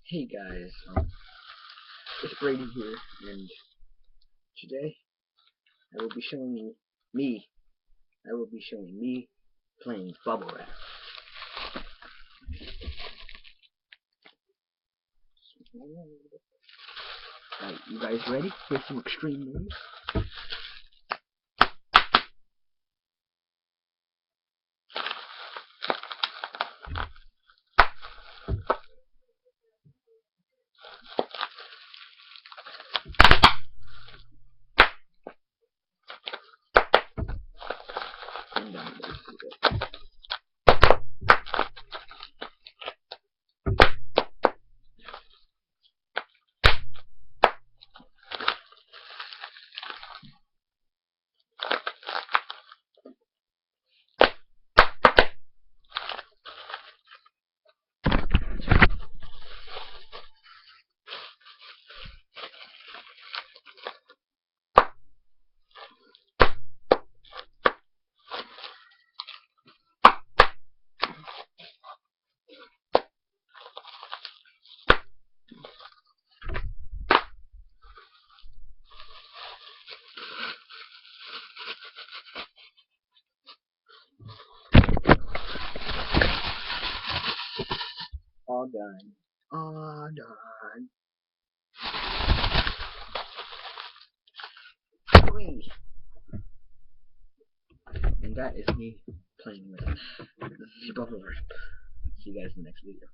Hey guys, it's Brady here, and today I will be showing me playing bubble wrap. Alright, you guys ready? Here's some extreme moves. And down there. All done. All done. 3. And that is me playing with the bubble wrap. See you guys in the next video.